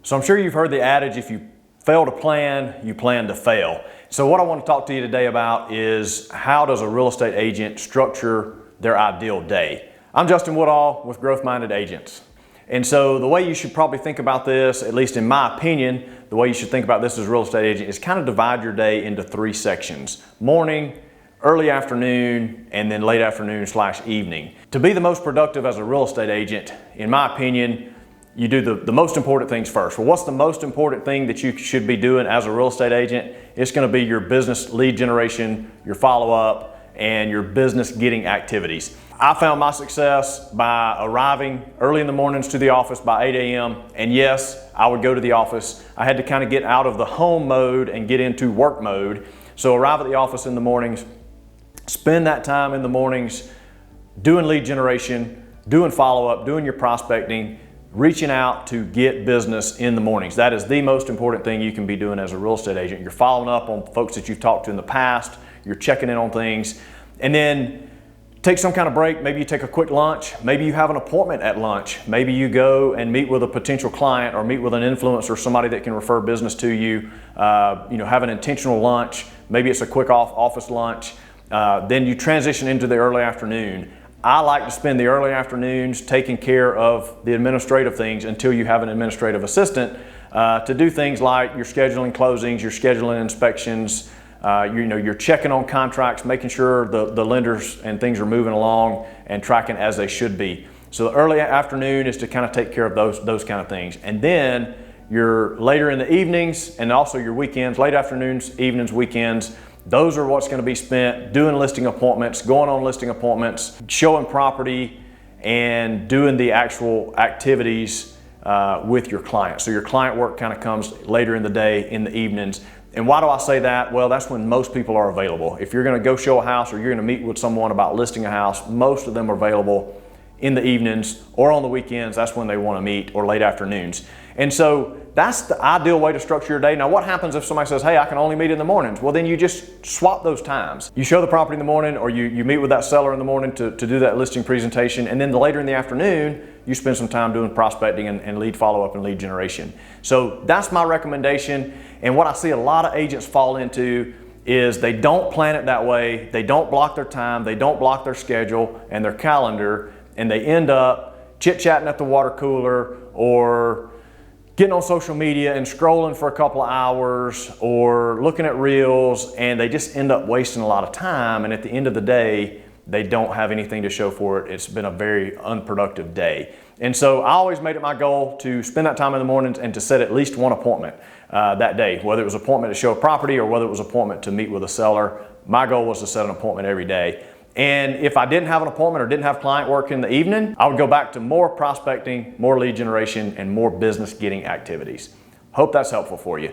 So I'm sure you've heard the adage, if you fail to plan, you plan to fail. So what I want to talk to you today about is how does a real estate agent structure their ideal day? I'm Justin Woodall with Growth Minded Agents. And so the way you should probably think about this, at least in my opinion, the way you should think about this as a real estate agent is kind of divide your day into three sections: morning, early afternoon, and then late afternoon/evening. To be the most productive as a real estate agent, in my opinion, you do the most important things first. Well, what's the most important thing that you should be doing as a real estate agent? It's going to be your business lead generation, your follow-up, and your business getting activities. I found my success by arriving early in the mornings to the office by 8 a.m. And yes, I would go to the office. I had to kind of get out of the home mode and get into work mode. So arrive at the office in the mornings, spend that time in the mornings doing lead generation, doing follow-up, doing your prospecting, reaching out to get business in the mornings. That is the most important thing you can be doing as a real estate agent. You're following up on folks that you've talked to in the past, you're checking in on things, and then take some kind of break. Maybe you take a quick lunch. Maybe you have an appointment at lunch. Maybe you go and meet with a potential client or meet with an influencer, somebody that can refer business to you. Have an intentional lunch. Maybe it's a quick office lunch. Then you transition into the early afternoon. I like to spend the early afternoons taking care of the administrative things until you have an administrative assistant to do things like your scheduling closings, your scheduling inspections, you're checking on contracts, making sure the lenders and things are moving along and tracking as they should be. So the early afternoon is to kind of take care of those kind of things. And then your later in the evenings and also your weekends, late afternoons, evenings, weekends, those are what's going to be spent doing listing appointments, going on listing appointments, showing property, and doing the actual activities with your client. So your client work kind of comes later in the day, in the evenings. And why do I say that? Well, that's when most people are available. If you're going to go show a house or you're going to meet with someone about listing a house, most of them are available in the evenings or on the weekends. That's when they want to meet, or late afternoons. And so that's the ideal way to structure your day. Now, what happens if somebody says, hey, I can only meet in the mornings? Well, then you just swap those times. You show the property in the morning, or you meet with that seller in the morning to do that listing presentation. And then later in the afternoon, you spend some time doing prospecting and lead follow-up and lead generation. So that's my recommendation. And what I see a lot of agents fall into is they don't plan it that way. They don't block their time. They don't block their schedule and their calendar. And they end up chit-chatting at the water cooler, or getting on social media and scrolling for a couple of hours, or looking at reels, and they just end up wasting a lot of time. And at the end of the day, they don't have anything to show for it. It's been a very unproductive day. And so I always made it my goal to spend that time in the mornings and to set at least one appointment that day, whether it was an appointment to show a property or whether it was an appointment to meet with a seller. My goal was to set an appointment every day. And if I didn't have an appointment or didn't have client work in the evening, I would go back to more prospecting, more lead generation, and more business getting activities. Hope that's helpful for you.